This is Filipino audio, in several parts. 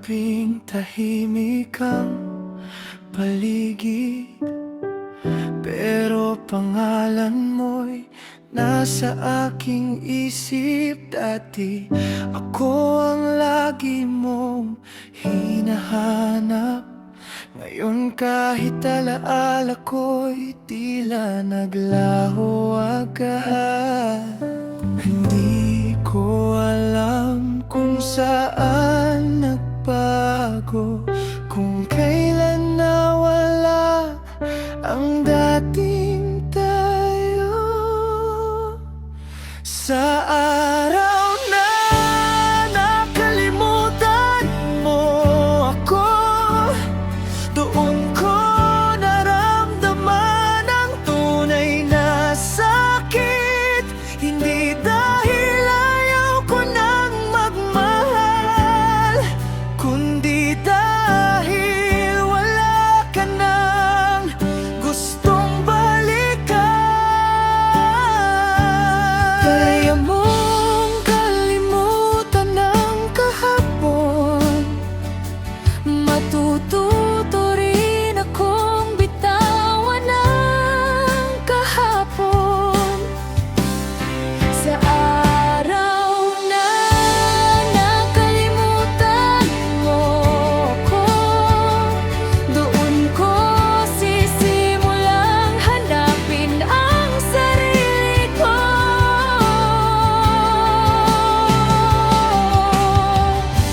Tanggaping tahimik ang paligid, pero pangalan mo'y nasa aking isip dati. Ako ang lagi mong hinahanap. Ngayon kahit alaala ko'y tila naglaho agad. Hindi ko alam kung saan nagbago, kung kailan nawala ang dating tayo. Sa araw na nakalimutan mo ako, doon ko naramdaman ang tunay na sakit. Hindi dahil ayaw ko nang magmahal, kundi dahil wala ka nang gustong balikan. Kaya mong kalimutan ang kahapon, matututo rin akong bitawan ang kahapon. Sa araw na nakalimutan mo ko, doon ko sisimulang hanapin ang sarili ko.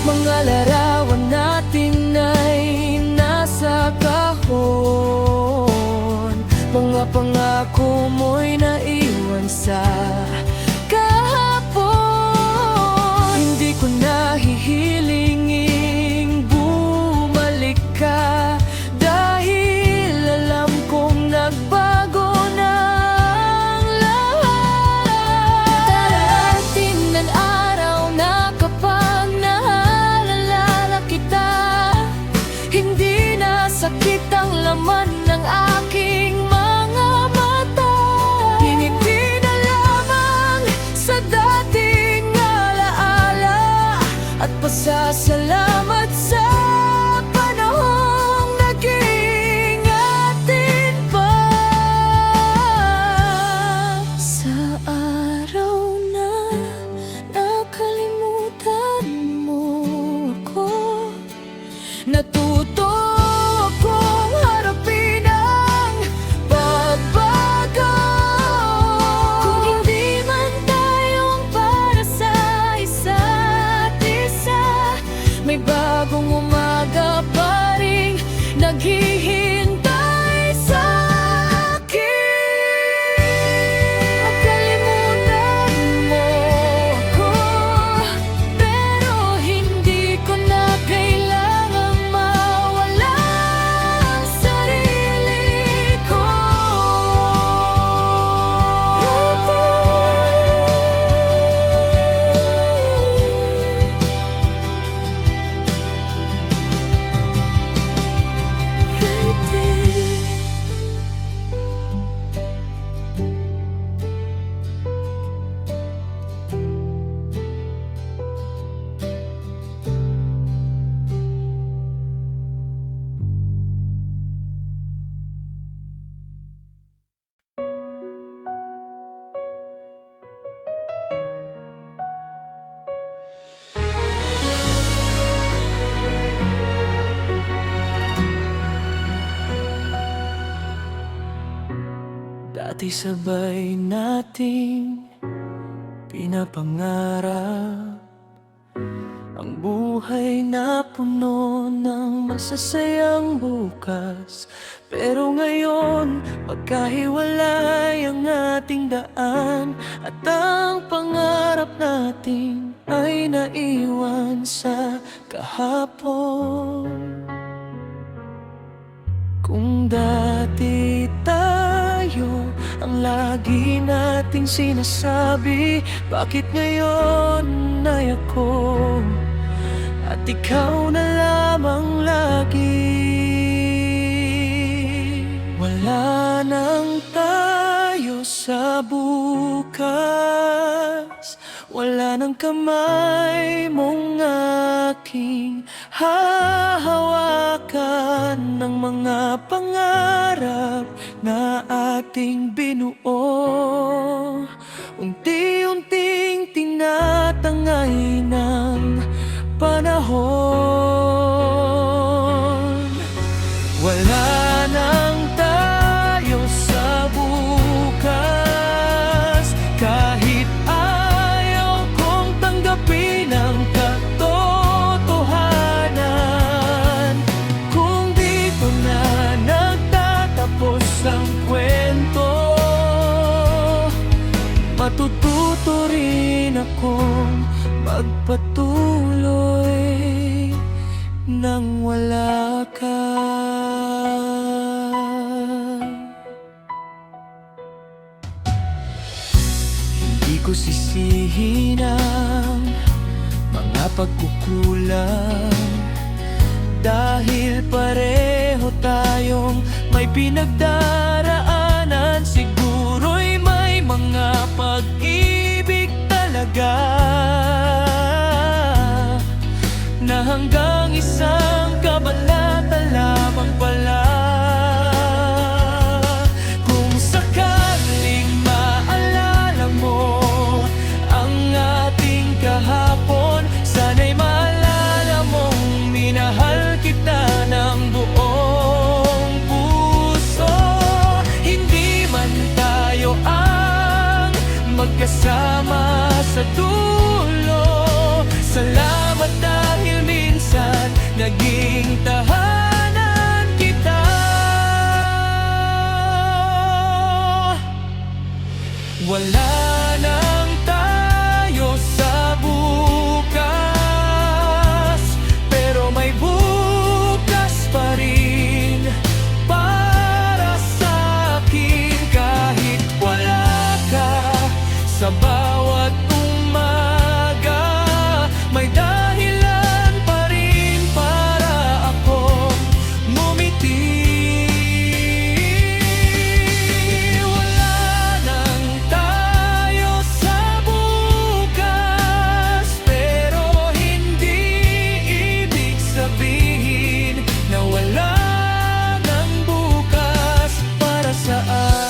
Mga larawan natin ay nasa kahon, mga pangako mo'y naiwan sa kahapon. Hindi ko nahihilinging bumalik ka, dahil alam kong nagbago na ang lahat. Darating ng araw na kapag naalala kita, hindi na sakit ang laman ng aking mga mata. Ngingiti na lamang sa dating alaala, at pasasalamat sa panahong naging atin pa. Sa araw na nakalimutan mo ako, natuto akong harapin ang pagbago. Kung hindi man tayo ang para sa isa't isa, may bagong umaga pa rin naghihintay sa akin. Makalimutan mo ako, pero hindi ko na kailangang mawala ang sarili ko. Dati sabay nating pinapangarap ang buhay na puno ng masasayang bukas. Pero ngayon, magkahiwalay ang ating daan, at ang pangarap natin ay naiwan sa kahapon. Kung dati tayo ang lagi nating sinasabi, bakit ngayon ay ako at ikaw na lamang lagi? Wala nang tayo sa bukas, wala nang ng kamay mong aking hahawakan ng mga pangarap na ating binuo. Unti-unting tinatangay ng panahon. Wala nang tayo sa bukas, kahit ayaw kong tanggapin ang katotohanan. Kung dito na nagtatapos ang kwento, matututo rin akong magpatuloy nang wala ka. Hindi ko sisihin ang mga pagkukulang, dahil pareho tayong may pinagdaraanan. Siguro'y may mga pag-ibig talaga na hanggang isang kabanata lamang pala. Kung sakaling maalala mo ang ating kahapon, sana'y maalala mong minahal kita ng buong puso. Hindi man tayo ang magkasama sa dulo, salamat dahil minsan naging tahanan kita. Wala nang tayo sa bukas, pero may bukas pa rin para sa akin. Kahit wala ka sa bawat umaga, may dahilan pa rin para akong ngumiti. Wala nang tayo sa bukas, pero hindi ibig sabihin na wala nang bukas para sa akin.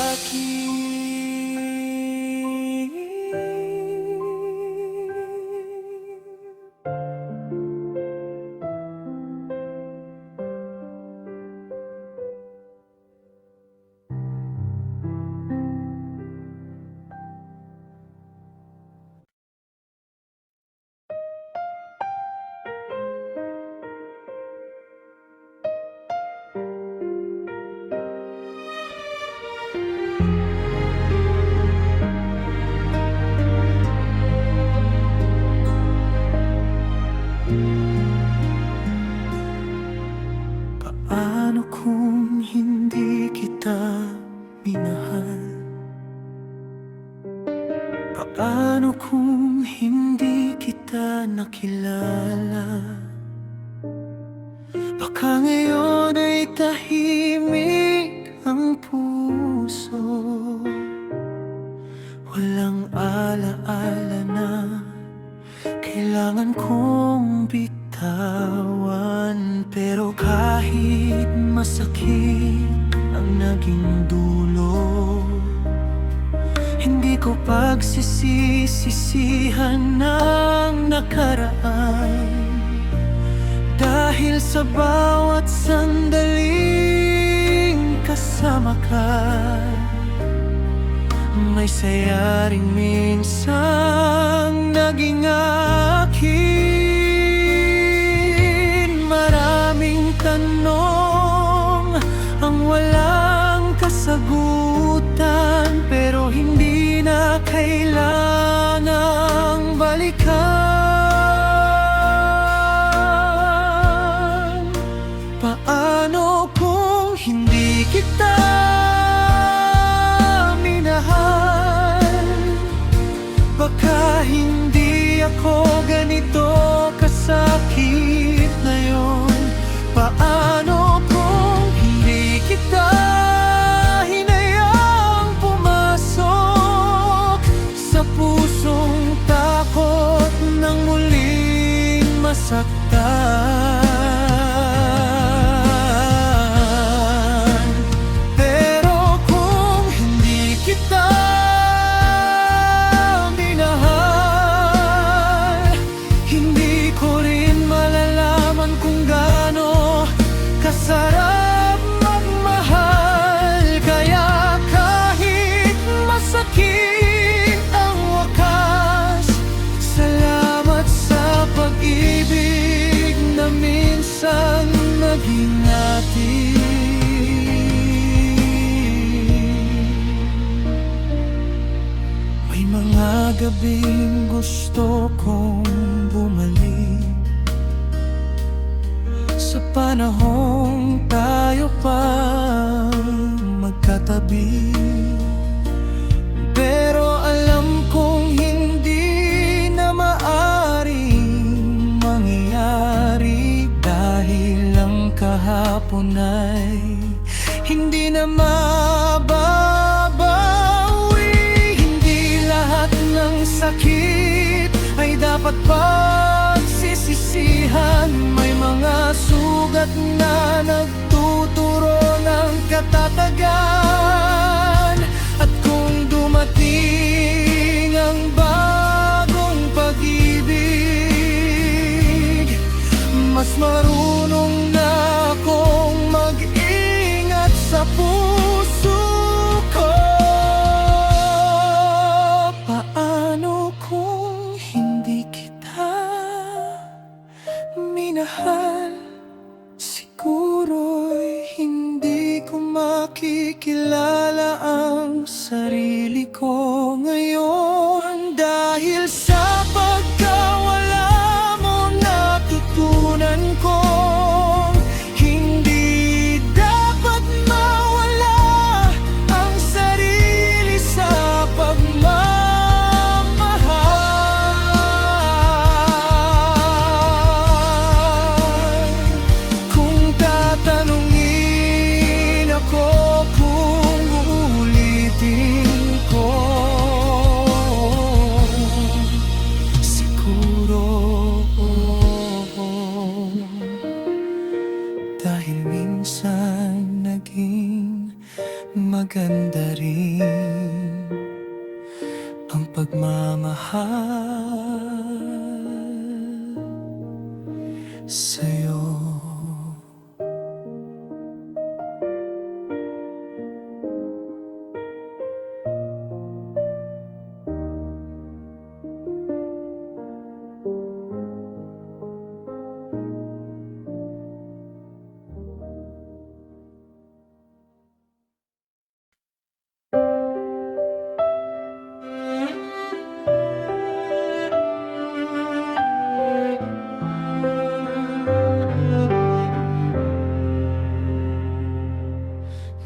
Paano kung hindi kita minahal? Paano kung hindi kita nakilala? Baka ngayon ay tahimik ang puso, walang alaala na kailangan kong bitawan. Pero kahit masakit ang naging dulo, hindi ko pagsisisihan ang nakaraan. Dahil sa bawat sandaling kasama ka, may saya rin minsang naging akin. Maraming tanong ang walang kasagutan, pero hindi na kailangang balikan. Paano kung hindi kita minahal? Baka hindi ako ganito kasakit ngayon. Paano kung hindi kita hinayang pumasok sa pusong takot maging atin. May mga gabing gusto kong bumalik sa panahong tayo pa magkatabi. Pero alam kong hindi na maaring mangyari, dahil ang kahapon ay hindi na mababawi. Hindi lahat ng sakit ay dapat pagsisisihan. May mga sugat na nagtuturo ng katatagan. At kung dumating ang bagong pag-ibig, mas marunong na akong mag-ingat sa puso ko. Paano kung hindi kita minahal? Siguro'y hindi ko makikilala ang sarili ko ngayon. Dahil sa pagkawala mo, natutunan kong hindi dapat mawala ang sarili sa pagmamahal. Kung tatanungin ako, kung uulitin ko, siguro dahil minsan naging maganda rin ang pagmamahal sa'yo.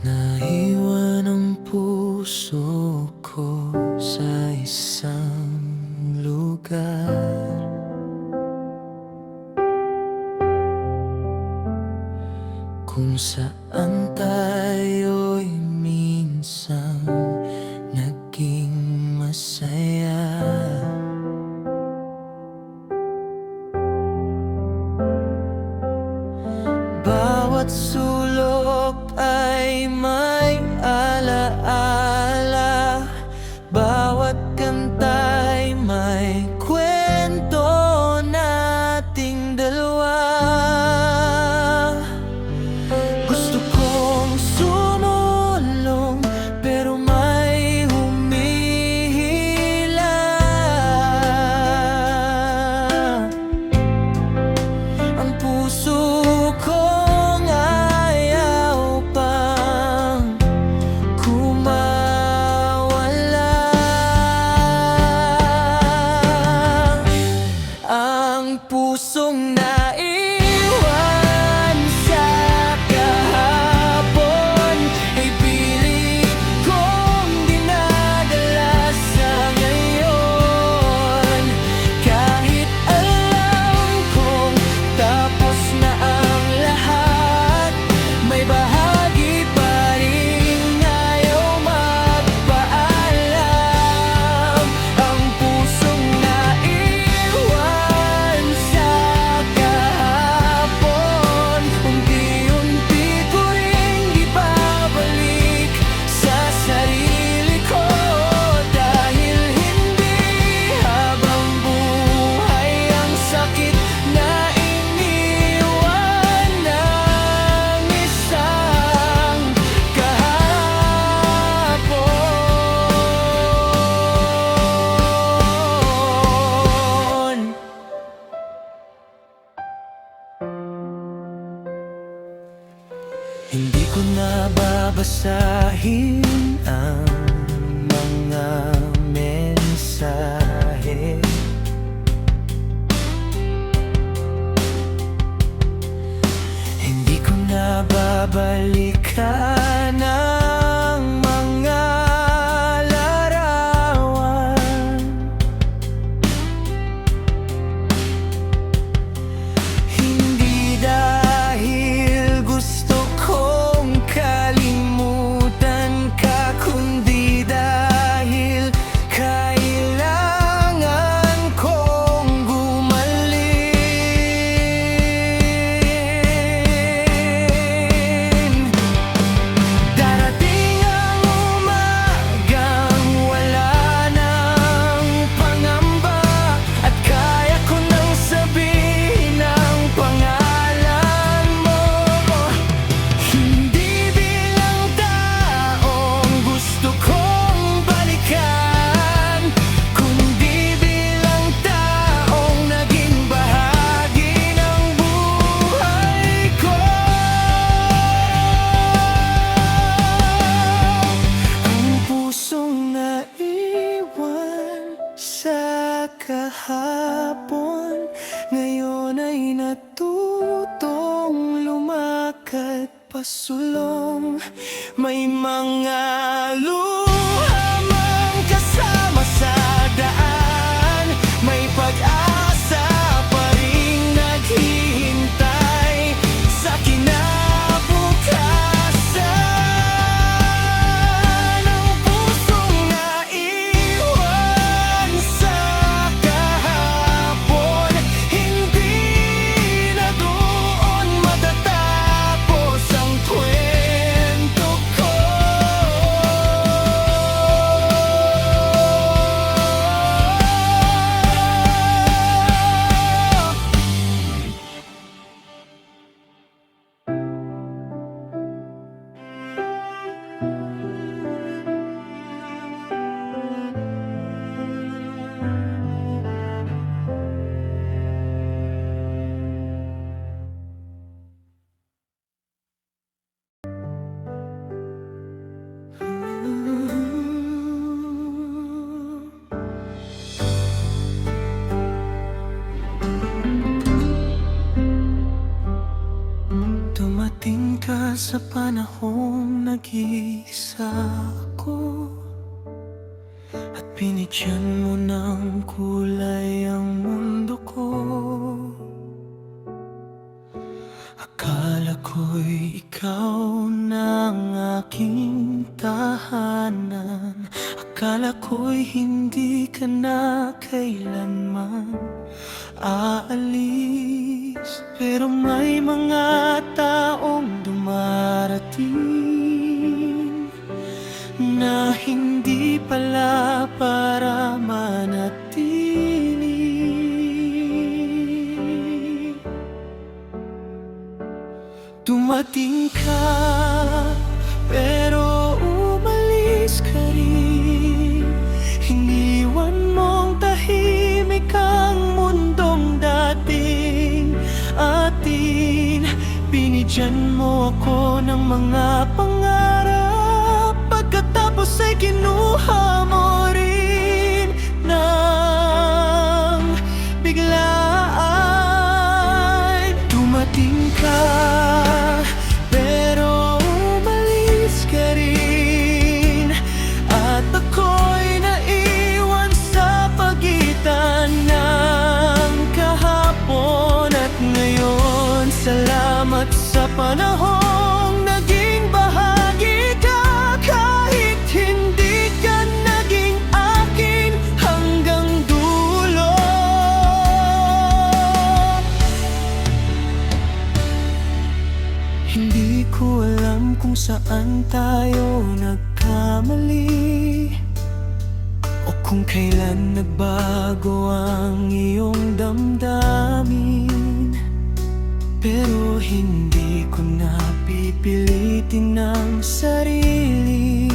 Naiwan ang puso ko sa isang lugar, kung saan tayo'y minsan naging masaya. Bawat sulok ay may alaala, bawat kanta'y may kwento nating dalawa. Gusto kong sumulong pero may humihila. Ang puso kong ayaw pang Hindi ko na babasahin ang mga mensahe. Hindi ko na babalikan ang mga larawan. Hindi dahil gusto kong kalimutan ka, kundi dahil kailangan kong gumaling. Darating ang umagang wala nang pangamba, at kaya ko nang sabihin ang pangalan mo. Hindi bilang taong gusto kong balikan, kundi bilang taong naging bahagi ng buhay ko. Ang pusong naiwan sa kahapon, ngayon ay natutong lumakad pasulong. May mga luha mang kasama sa daan, may pag-asa pa ring naghihintay sa kinabukasan. Ang pusong naiwan sa kahapon, hindi na doon matatapos ang kwento ko. Dumating ka sa panahong nag-iisa ako, at binigyan mo ng kulay ang mundo ko. Akala ko'y ikaw na ang aking tahanan, akala ko'y hindi ka na kailanman aalis. Pero may mga taong dumarating na hindi pala para manatili. Dumating ka, pero umalis ka rin. Iniwan mong tahimik ang mundong dating atin. Binigyan mo ako ng mga pangarap, pagkatapos ay kinuha mo rin ng biglaan. Dumating ka, pero umalis ka rin, at ako'y naiwan sa pagitan ng kahapon at ngayon. Salamat sa panahong naging bahagi ka, kahit hindi ka naging akin hanggang dulo. Hindi ko alam kung saan tayo nagkamali, o kung kailan nagbago ang iyong damdamin. Pero hindi ko na pipilitin ang sarili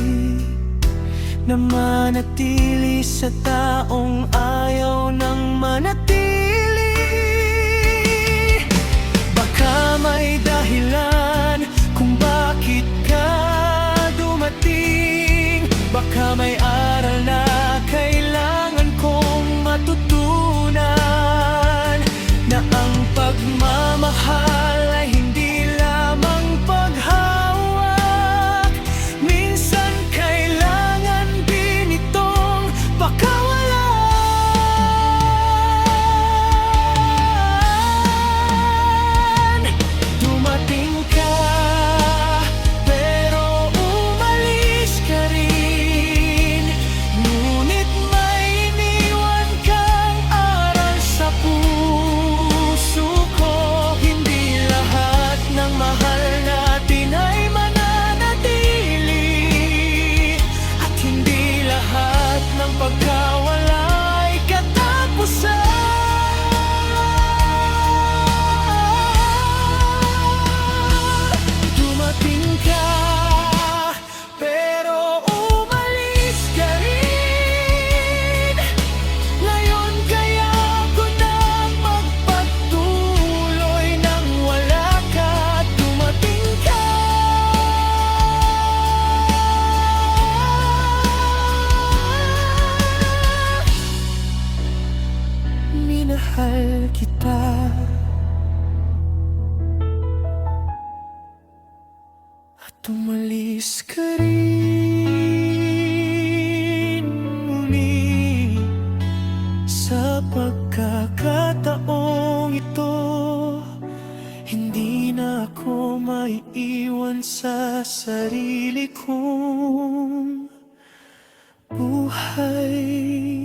na manatili sa taong ayaw nang manatili. Baka may dahilan kung bakit pagkakataong ito, hindi na ako maiiwan sa sarili kong buhay.